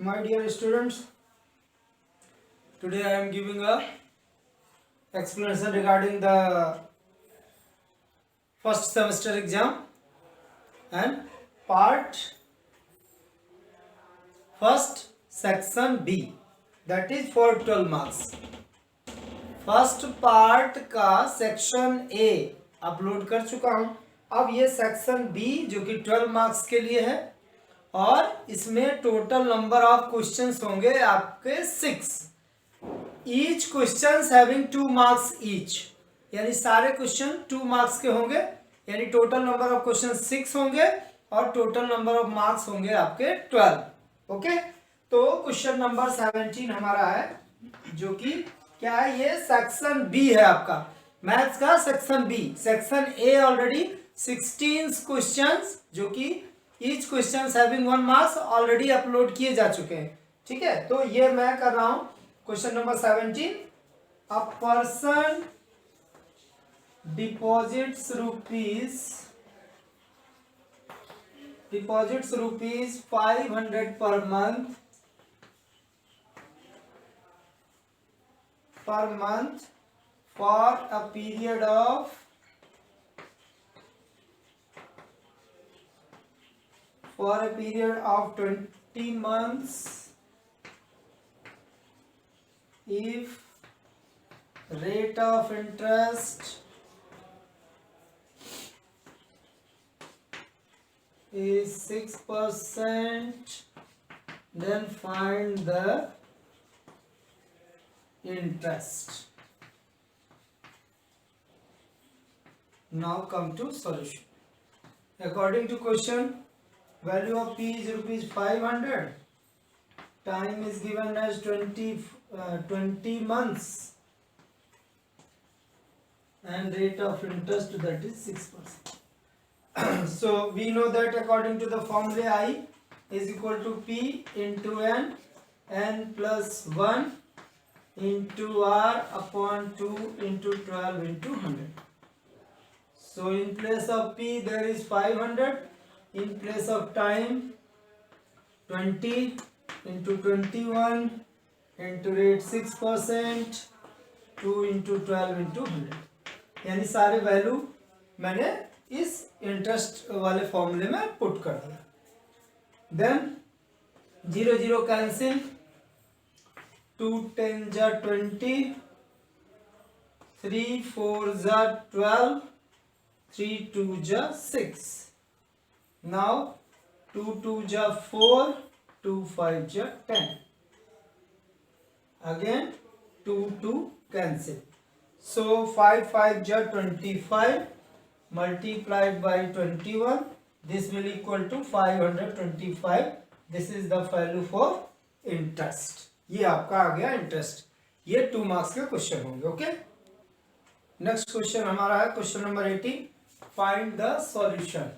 My dear students, today I am giving a explanation regarding the first semester exam and part first section B, that is for 12 marks. First part का section A upload कर चुका हूं. अब ये section B जो कि 12 marks के लिए है और इसमें टोटल नंबर ऑफ क्वेश्चंस होंगे आपके 6. Each questions having 2 marks each, यानी सारे क्वेश्चन 2 मार्क्स के होंगे, यानी टोटल नंबर ऑफ क्वेश्चन 6 होंगे और टोटल नंबर ऑफ मार्क्स होंगे आपके 12. ओके, तो क्वेश्चन नंबर 17 हमारा है जो कि क्या है, ये सेक्शन बी है आपका मैथ्स का section B. Section A already 16 questions जो कि each question having 1 marks already upload किए जा चुके हैं. ठीक है, तो ये मैं कर रहा हूं question number 17. A person deposits rupees 500 पर month for a period of 20 months if rate of interest is 6%, then find the interest. Now come to solution. According to question, value of P is rupees 500. Time is given as 20 months and rate of interest that is 6%. So we know that according to the formula I is equal to P into n plus 1 into r upon 2 into 12 into 100. So in place of P there is 500, in place of time 20 into 21 into rate 6%, 2 into 12 into 100. यानी सारे value मैंने इस interest वाले फॉर्मूले में put कर दिया. Then 0 0 cancel, 2 10 जा 20, 3 4 जा 12, 3 2 जा 6. Now 2 2 जा 4, 2 5 जा 10. Again 2 2 cancel. So 5 5 ja 25 multiplied by 21. This will equal to 525. This is the value for interest. ये आपका आ गया इंटरेस्ट. ये 2 मार्क्स के क्वेश्चन होंगे. ओके, नेक्स्ट क्वेश्चन हमारा है question number 18. Find the solution.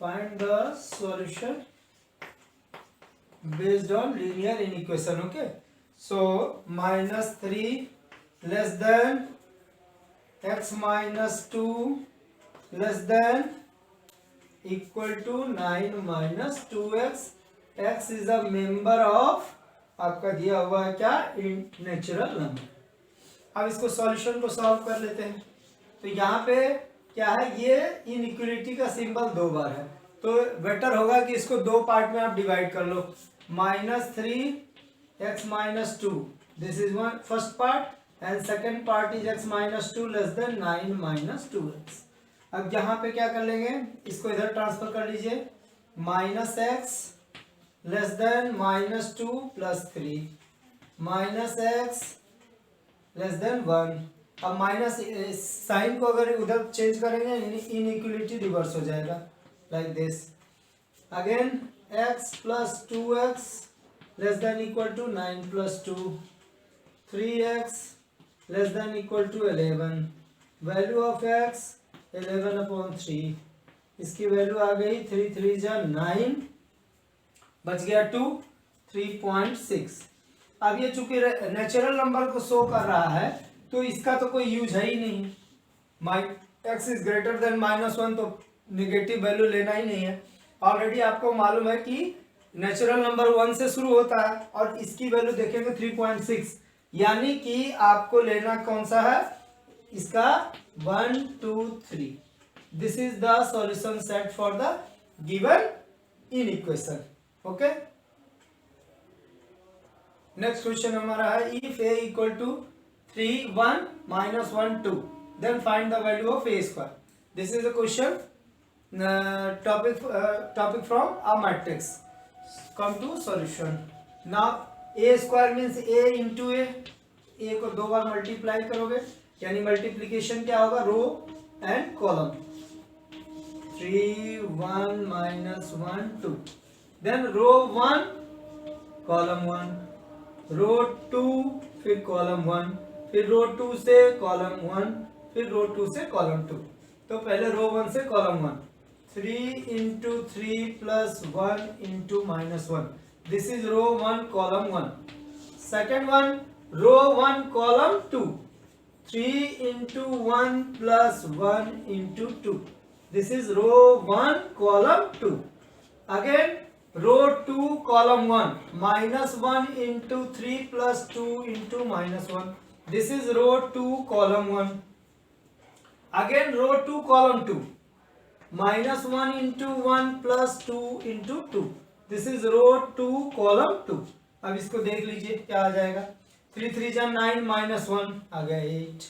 Find the solution based on linear inequation. Okay, so -3 less than x minus 2 less than equal to 9 minus 2x. x is a member of आपका दिया हुआ है क्या, natural number. अब इसको solution को solve कर लेते हैं. तो यहाँ पे क्या है, ये इनइक्वालिटी का सिंबल 2 बार है, तो बेटर होगा कि इसको 2 पार्ट में आप डिवाइड कर लो. -3 x minus 2, this is one first part, and second part is x minus 2 less than 9 minus 2x. अब यहाँ पे क्या कर लेंगे, इसको इधर ट्रांसफर कर लीजिए. -x less than -2 plus 3 -x less than 1. अब माइनस साइन को अगर उधर चेंज करेंगे इनइक्वालिटी रिवर्स हो जाएगा, like this. Again x plus 2x less than equal to 9 plus 2, 3x less than equal to 11. Value of x 11/3. इसकी value आ गई 3 3 जा 9, बच गया 2, 3.6. अब ये चूंकि नेचुरल नंबर को शो कर रहा है तो इसका तो कोई यूज है ही नहीं. x इज ग्रेटर देन -1 तो निगेटिव वैल्यू लेना ही नहीं है. ऑलरेडी आपको मालूम है कि नेचुरल नंबर 1 से शुरू होता है और इसकी वैल्यू देखेंगे 3.6, यानी कि आपको लेना कौन सा है इसका 1 2 3। This is the solution set for the given inequation. Okay, next question हमारा है if a equal to 3 1 minus 1 2 then find the value of a square. This is a question topic from a matrix. Come to solution. Now a square means a into a को दो बार multiply करोगे यानी multiplication क्या होगा row and column. 3 1 minus 1 2 then row 1 column 1 row 2 फिर column 1 फिर रो 2 से column 1 फिर रो 2 से कॉलम 2। तो पहले रो 1 से column 1 3 into 3 plus 1 into minus 1. This is row 1 column 1. Second one row 1 column 2. 3 into 1 plus 1 into 2. This is row 1 column 2. Again row 2 column 1 minus 1 into 3 plus 2 into minus 1. This is row 2 column 1. Again row 2 column 2 minus 1 into 1 plus 2 into 2. This is row 2 column 2. अब इसको देख लीजिए क्या आ जाएगा 3 3 जा 9 minus 1 आ गया 8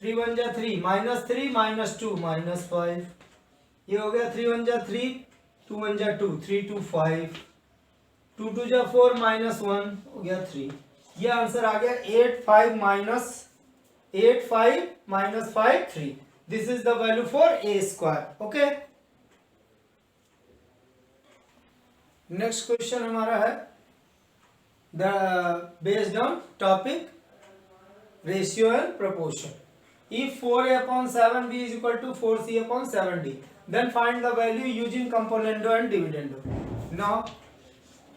3 1 जा 3 minus 3 minus 2 minus 5 ये हो गया 3 1 जा 3 2 1 जा 2 3 2 5 2 2 जा 4 माइनस 1 हो गया 3। ये आंसर आ गया 8 5 minus 5 3। This is the value for a square. Okay. Next question हमारा है the based on topic ratio and proportion. If 4a upon 7b is equal to 4c upon 7d, then find the value using componendo and dividendo. Now,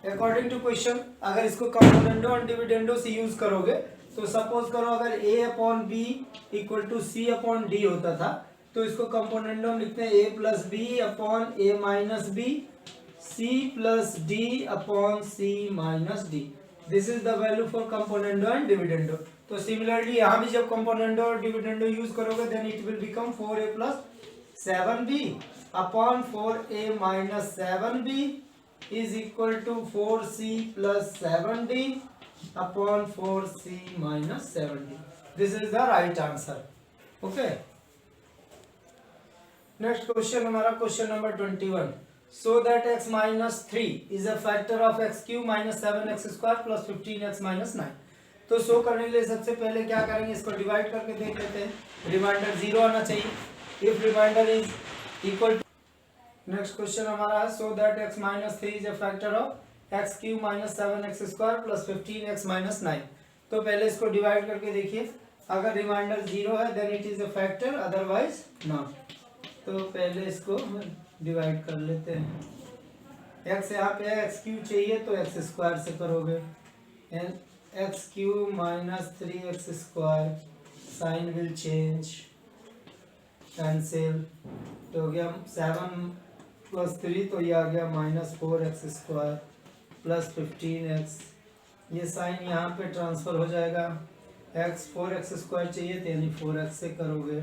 according to question, अगर इसको componendo and dividendo से use करोगे तो suppose करो अगर a upon B equal to C upon D होता था तो इसको कंपोनेंडो में लिखते हैं a plus B upon a minus B c plus D upon c minus D. This is the value for componendo and dividendo. तो similarly यहाँ भी जब कंपोनेंडो और डिविडेंडो यूज करोगे then it will become 4a plus 7b upon 4a minus 7b is equal to 4c plus 7d upon 4c minus 7d. This is the right answer. Okay. Next question हमारा question number 21. So that x minus 3 is a factor of x cube minus 7x square plus 15x minus 9. तो show करने के लिए सबसे पहले क्या करेंगे इसको डिवाइड करके देख लेते हैं। रिमाइंडर 0 आना चाहिए if remainder is equal to। Next question हमारा है so that x minus 3 is a factor of x cube minus 7x square plus 15x minus 9। तो पहले इसको डिवाइड करके देखिए अगर रिमाइंडर 0 है then it is a factor otherwise not. तो पहले इसको डिवाइड कर लेते हैं। x यहाँ पे है एक्स क्यूब चाहिए तो एक्स स्क्वायर से करोगे x cube minus 3x square sine will change cancel तो हो गया 7 प्लस 3 तो ये आ गया minus 4x square plus 15x। ये साइन यहाँ पे ट्रांसफर हो जाएगा x 4x स्क्वायर चाहिए तो यानी 4x से करोगे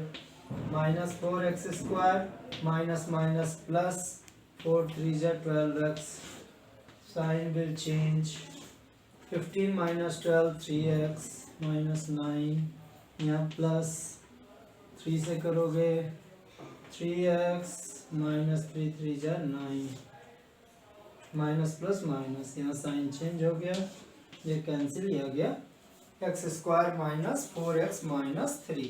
minus 4x square minus minus plus 4 3 जा 12x sign will change 15 minus 12 3x minus 9 यहाँ प्लस 3 से करोगे 3x माइनस 3 3 जा 9 माइनस प्लस माइनस यहाँ साइन चेंज हो गया ये कैंसिल ही आ गया x square minus 4x minus 3।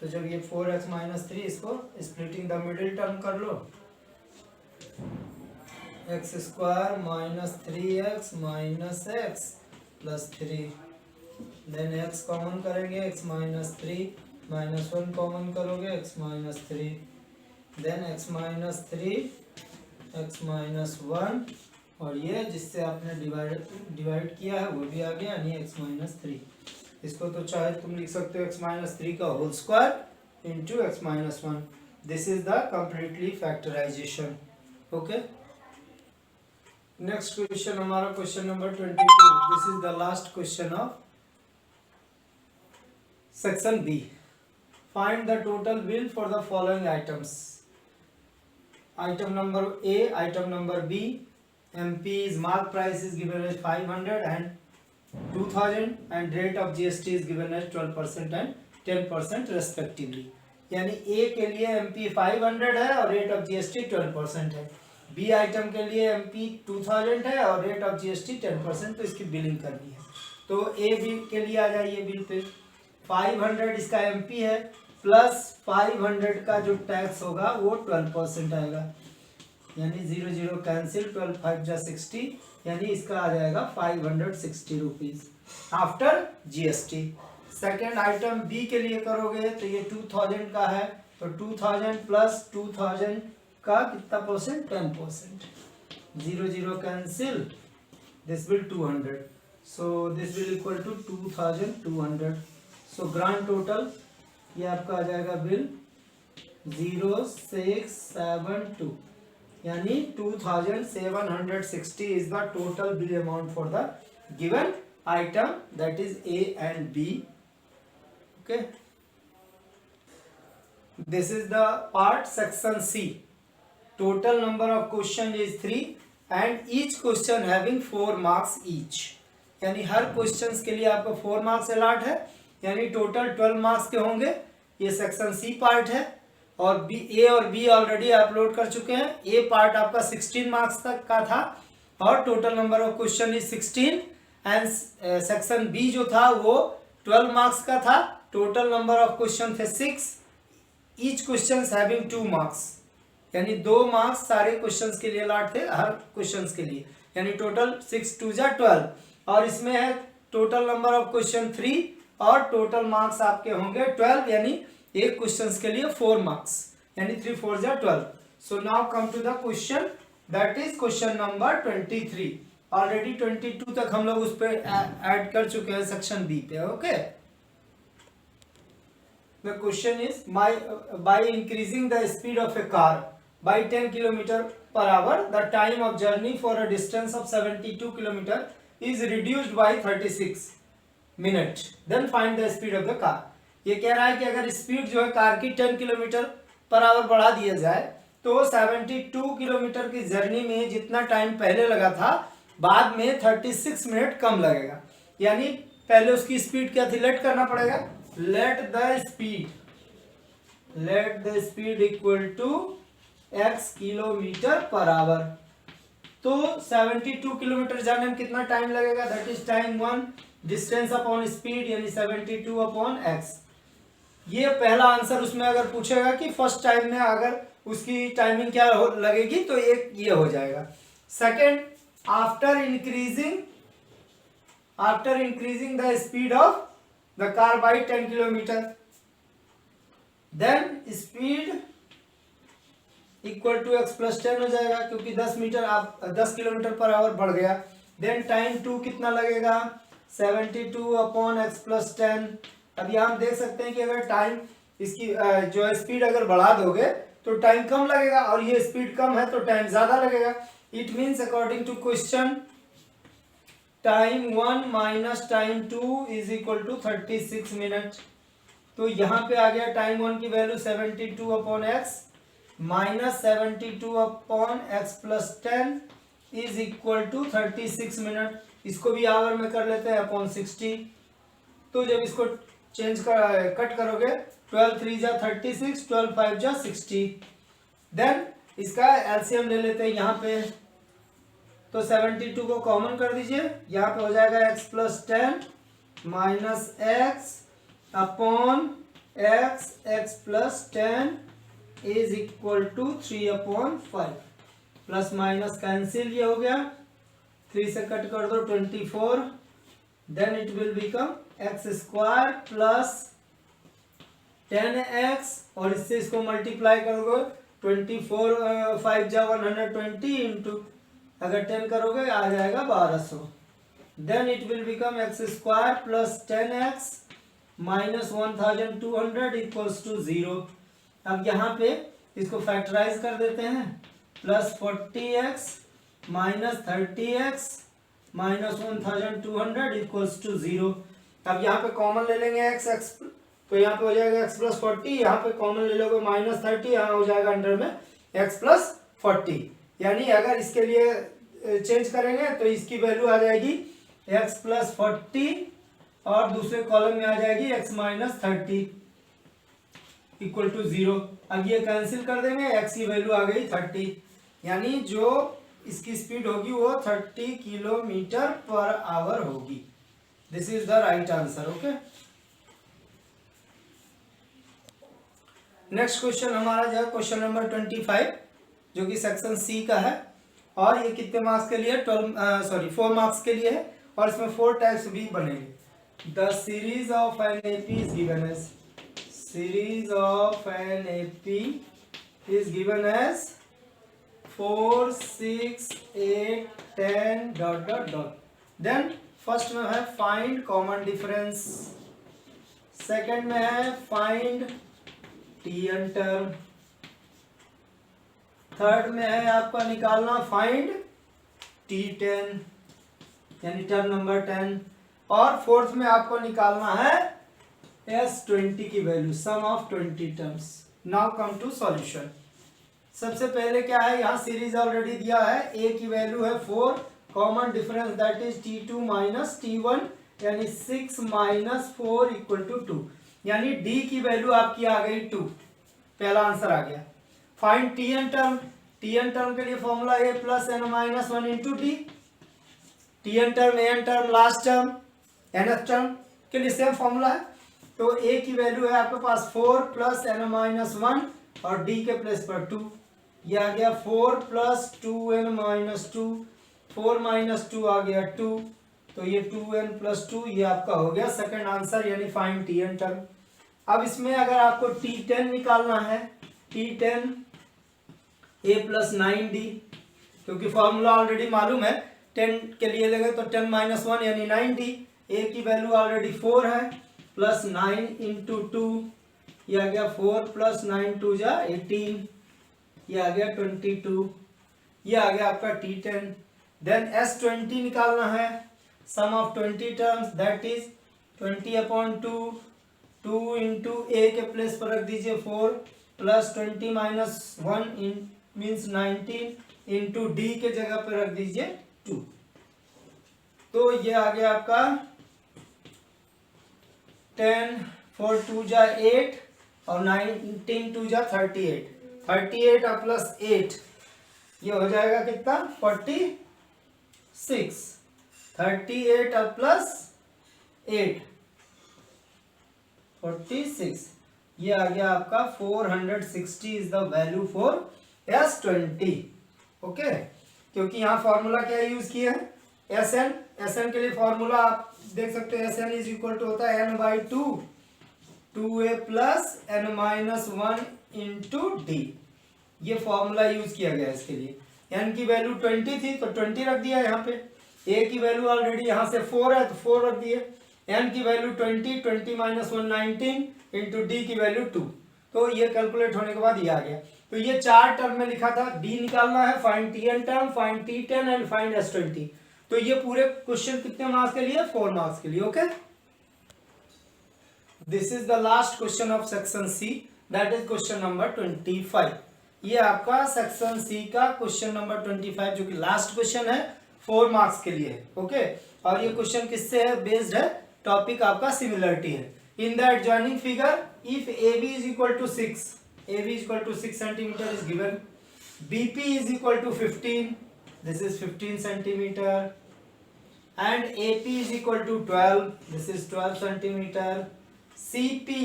तो जब ये 4x माइनस 3 इसको स्प्लिटिंग द मिडिल टर्म कर लो x square minus 3x minus x plus 3 then x common करेंगे x माइनस 3 माइनस 1 कॉमन करोगे x minus 3 then x minus 3 x minus 1 और ये जिससे आपने डिवाइड किया है वो भी आ गया यानी x माइनस 3। इसको तो चाहे तुम लिख सकते हो x माइनस 3 का whole square into x minus 1। This is the completely factorisation. Okay next question हमारा question number 22। This is the last question of section B. Find the total bill for the following items. Item number A, item number B. MP's mark price is given as 500 and 2000 and rate of GST is given as 12% and 10% respectively। यानी ए के लिए MP 500 है और rate of GST 12% है। B item के लिए MP 2000 है और रेट ऑफ GST 10%, तो इसकी बिलिंग करनी है। तो ए बी के लिए आ जाइए बिल पे। 500 इसका MP है प्लस 500 का जो टैक्स होगा वो 12% आएगा, यानी 0 0 कैंसिल, 12 5 जा 60, यानी इसका आ जाएगा 560 rupees after GST। Second item B के लिए करोगे तो ये 2000 का है, तो 2000 प्लस 2000 का कितना percent, 10%। 0 0 cancel, this will 200, so this will equal to 2200। So grand total ये आपका आ जाएगा बिल 0672, यानी 2760 is the total bill amount for the given item, that is A and B. Okay, this is the part section C. Total number of questions is 3 and each question having 4 marks each, यानी हर questions के लिए आपको 4 marks allot है, यानी total 12 marks के होंगे। ये section C part है और बी, ए और बी ऑलरेडी अपलोड कर चुके हैं। ए पार्ट आपका 16 मार्क्स तक का था और total number of question is 16 and section B जो था वो 12 मार्क्स का था। टोटल नंबर ऑफ क्वेश्चन थे 6, ईच क्वेश्चन हैविंग 2 मार्क्स, यानी 2 मार्क्स सारे क्वेश्चंस के लिए अलॉट थे हर क्वेश्चंस के लिए, यानी टोटल 6 2 जा 12। और इसमें है टोटल नंबर ऑफ क्वेश्चन 3 और टोटल मार्क्स आपके होंगे 12, यानी एक क्वेश्चंस के लिए 4 मार्क्स, यानी 3 4 जा 12। So now come to the question, that is question number 23। Already 22 तक हम लोग उस पर ऐड कर चुके हैं सेक्शन बी पे। Okay, the question is by increasing the speed of A car by 10 km/h, the time of journey for a distance of 72 km is reduced by 36 minutes. Then find the speed of the car. ये कह रहा है कि अगर speed जो है car की 10 km/h बढ़ा दिया जाए तो 72 किलोमीटर की जर्नी में जितना टाइम पहले लगा था बाद में 36 मिनट कम लगेगा। यानी पहले उसकी स्पीड क्या थी, लेट करना पड़ेगा। Let the speed equal to x km/h। तो 72 किलोमीटर जाने में कितना टाइम लगेगा, that is time 1, distance upon speed यानी 72 अपॉन x। ये पहला आंसर उसमें अगर पूछेगा कि फर्स्ट टाइम में अगर उसकी टाइमिंग क्या लगेगी तो एक ये हो जाएगा। Second, after increasing the speed of the car by 10 kilometre, then speed equal to x plus 10 हो जाएगा, क्योंकि 10 km/h बढ़ गया। देन टाइम 2 कितना लगेगा, 72 अपॉन x प्लस 10। अब यहाँ हम देख सकते हैं कि अगर टाइम इसकी जो स्पीड अगर बढ़ा दोगे तो टाइम कम लगेगा और ये स्पीड कम है तो टाइम ज्यादा लगेगा। It means according to question time 1 minus time 2 is equal to 36 minute. तो यहाँ पे आ गया टाइम 1 की वैल्यू 72 upon x minus 72 upon x plus 10 is equal to 36 minute. इसको भी आवर में कर लेते हैं अपॉन 60। तो जब इसको कट करोगे 12 3 जा 36, 12 5 जा 60। देन इसका एलसीएम ले लेते हैं यहाँ पे, तो 72 को कॉमन कर दीजिए, यहाँ पे हो जाएगा x plus 10 minus x upon x plus 10 is equal to 3 upon 5। Plus minus cancel ये हो गया, 3 से कट कर दो 24, then it will become x square plus 10x और इससे इसको मल्टीप्लाई करोगे 24 5 जा 120 इंटू अगर 10 करोगे आ जाएगा 1200। Then it will become x square plus 10x minus 1200 equals to 0। अब यहाँ पे इसको फैक्टराइज कर देते हैं, plus 40x minus 30x minus 1200 equals to 0। अब यहाँ पे कॉमन ले लेंगे x तो यहाँ पे हो जाएगा x प्लस 40, यहाँ पे कॉमन ले लोगे माइनस 30, यहाँ हो जाएगा अंडर में x प्लस 40। यानी अगर इसके लिए चेंज करेंगे तो इसकी वैल्यू आ जाएगी x प्लस 40 और दूसरे कॉलम में आ जाएगी x माइनस 30 इक्वल टू 0। अब ये कैंसिल कर देंगे, x की वैल्यू आ गई 30, यानी जो इसकी स्पीड होगी वो 30 किलोमीटर पर आवर होगी। This is the right answer. Okay, next question हमारा जो है क्वेश्चन नंबर 25 जो कि सेक्शन सी का है और ये कितने मार्क्स के लिए 4 मार्क्स के लिए है और इसमें 4 टाइप्स भी बनेंगे। The series of an AP is given as series of an AP is given as 4, 6, 8, 10 dot dot dot. Then first में है find common difference, second में है find Tn term, थर्ड में है आपका निकालना find T10 यानी टर्म नंबर 10 और फोर्थ में आपको निकालना है S20 की वैल्यू, sum of 20 terms. Now come to solution. सबसे पहले क्या है, यहाँ सीरीज ऑलरेडी दिया है, a की वैल्यू है 4, common difference that is T2 minus T1 यानी 6 माइनस 4 इक्वल टू 2, यानी d की वैल्यू आपकी आ गई 2, पहला आंसर आ गया। Find Tn term, Tn term के लिए formula a plus n minus 1 into D. Tn term, an term, last term, nth term के लिए सेम फॉर्मूला है। तो a की वैल्यू है आपके पास 4 प्लस n माइनस 1 और d के प्लेस पर 2, ये आ गया 4 प्लस 2n माइनस 2, 4 माइनस 2 आ गया 2, तो ये 2n प्लस 2 ये आपका हो गया सेकंड आंसर यानी फाइंड Tn टर्म। अब इसमें अगर आपको T10 निकालना है, T10 a प्लस 9d, क्योंकि फॉर्मूला ऑलरेडी मालूम है, 10 के लिए लेंगे तो 10 माइनस 1 यानी 9d, a की वैल्यू ऑलरेडी 4 है प्लस 9 इंटू 2, ये आ गया 4 प्लस 9 2 जा 18, ये आ गया 22, ये आ गया आपका T10। देन S20 निकालना है, sum of 20 terms that is 20 upon 2, 2 into a के प्लेस पर रख दीजिए 4 plus 20 minus 1 means 19 into d के जगह पर रख दीजिए 2, तो ये आ गया आपका 10 4 2 जा 8 और 19 2 जा 38, 38 और प्लस 8 ये हो जाएगा कितना 46, 38 और प्लस 8 46, ये आ गया आपका 460 is the value for S20। Okay, क्योंकि यहाँ फॉर्मूला क्या यूज किया है SN के लिए फॉर्मूला आप देख सकते हैं, SN इज इक्वल टू होता है n by 2, 2a plus n minus 1 into D, ये फॉर्मूला यूज किया गया इसके लिए। n की वैल्यू 20 थी तो 20 रख दिया यहाँ पे, a की वैल्यू ऑलरेडी यहाँ से 4 है तो 4 रख दिए, n की वैल्यू 20, 20 माइनस 1 19 इंटू डी की वैल्यू 2, तो ये कैलकुलेट होने के बाद ये आ गया। तो ये 4 टर्म में लिखा था, d निकालना है, find Tn term, find T10 and find S20। तो ये पूरे क्वेश्चन कितने मार्क्स के लिए, 4 मार्क्स के लिए। Okay, this is the last question of section see that is question number 25। ये आपका सेक्शन सी का क्वेश्चन नंबर 25 जो कि लास्ट क्वेश्चन है, 4 मार्क्स के लिए है। ओके, और ये क्वेश्चन किससे है, बेस्ड है, टॉपिक आपका सिमिलरिटी है। In the adjoining figure if AB is equal to 6, AB is equal to 6 centimetre is given, BP is equal to 15, this is 15 centimetre, and AP is equal to 12, this is 12 centimeter, CP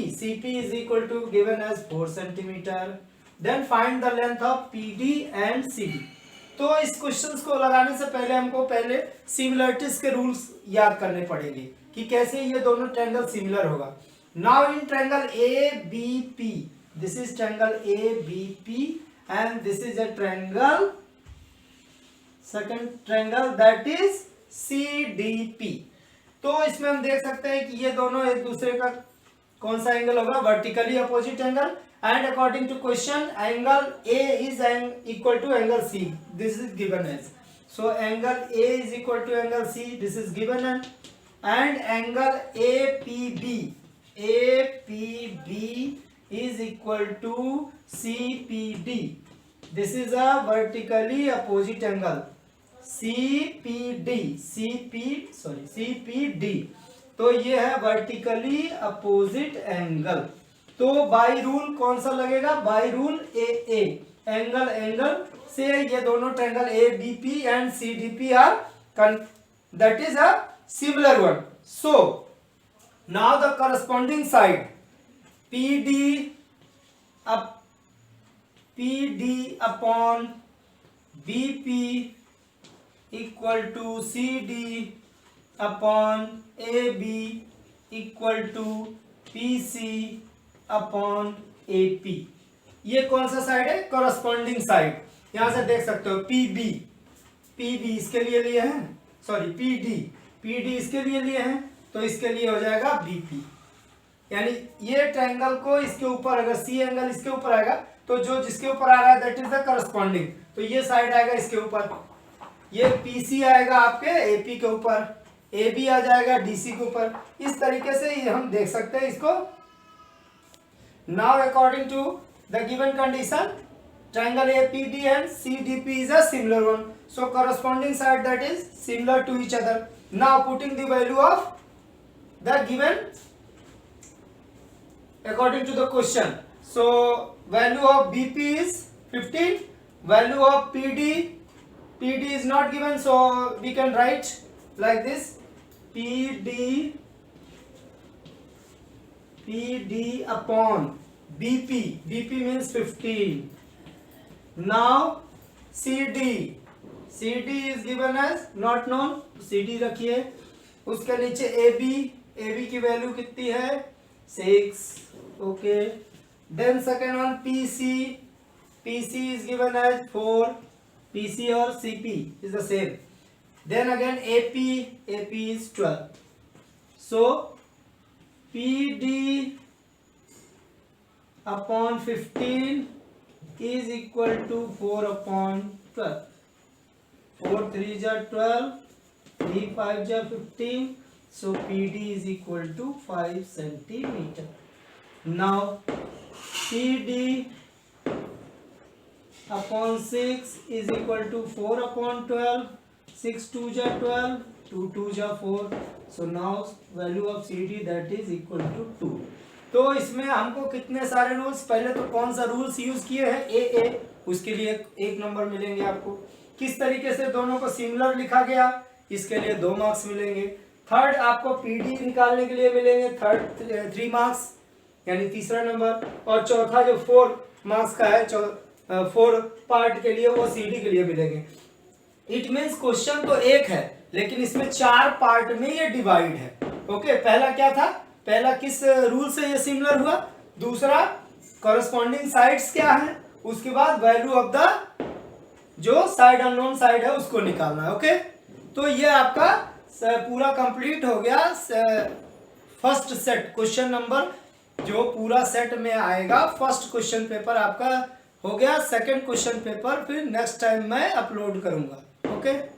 is equal to given as 4 centimeter, then find the length of PD and CD। तो इस questions को लगाने से पहले हमको पहले similarities के rules याद करने पड़ेंगे कि कैसे ये दोनों ट्रायंगल सिमिलर होगा। Now in triangle ABP, this is triangle ABP and this is a triangle, second triangle that is CDP। तो इसमें हम देख सकते हैं कि ये दोनों एक दूसरे का कौन सा एंगल होगा, vertically opposite angle, and according to question angle A is equal to angle C, this is given as. So angle A is equal to angle C. This is given, and angle APB is equal to CPD. This is a vertically opposite angle. CPD. तो ये है vertically opposite angle. तो by rule कौन सा लगेगा? By rule A angle से ये दोनों triangle ABP and CDP are that is a similar one. So now the corresponding side PD upon BP equal to CD upon AB equal to PC upon AP। ये कौन सा side है? Corresponding side. यहां से देख सकते हो PB इसके लिए लिए हैं, सॉरी PD इसके लिए लिए हैं, तो इसके लिए हो जाएगा BP। यानी ये ट्रायंगल को इसके ऊपर, अगर C एंगल इसके ऊपर आएगा तो जो जिसके ऊपर आ रहा है दैट इज द करस्पॉन्डिंग, तो ये साइड आएगा इसके ऊपर, ये PC आएगा आपके AP के ऊपर, AB आ जाएगा DC के ऊपर। इस तरीके से ये हम देख सकते हैं इसको। Now according to the given condition triangle APB and CDP is a similar one, so corresponding side that is similar to each other. Now putting the value of the given according to the question, so value of BP is 15, value of PD is not given, so we can write like this, PD upon BP means 15. Now CD is given as not known, CD रखिए। उसके नीचे AB की value कितनी है? 6, okay. Then second one PC is given as 4, PC और CP is the same. Then again AP is 12, so PD upon 15 is equal to 4 upon 12. 4 3 are 12, 3 5 are 15, so PD is equal to 5 centimeter. Now CD upon 6 is equal to 4 upon 12, 6 2 are 12, 2 2 are 4, so now value of CD that is equal to 2. तो इसमें हमको कितने सारे rules, पहले तो कौन सा rules use किए हैं? AA, उसके लिए 1 नंबर मिलेंगे आपको। किस तरीके से दोनों को सिमिलर लिखा गया, इसके लिए 2 मार्क्स मिलेंगे। थर्ड आपको PD निकालने के लिए मिलेंगे 3 मार्क्स, यानी तीसरा नंबर। और चौथा जो 4 मार्क्स का है 4 पार्ट के लिए, वो CD के लिए मिलेंगे। इट मीन्स क्वेश्चन तो एक है लेकिन इसमें 4 पार्ट में ये डिवाइड है। ओके, पहला क्या था? पहला किस रूल से ये सिमिलर हुआ, दूसरा कॉरेस्पॉन्डिंग साइड्स क्या है, उसके बाद वैल्यू ऑफ द जो साइड अननोन साइड है उसको निकालना है। ओके, तो ये आपका पूरा कंप्लीट हो गया फर्स्ट सेट क्वेश्चन नंबर, जो पूरा सेट में आएगा। फर्स्ट क्वेश्चन पेपर आपका हो गया। सेकंड क्वेश्चन पेपर फिर नेक्स्ट टाइम मैं अपलोड करूंगा। ओके।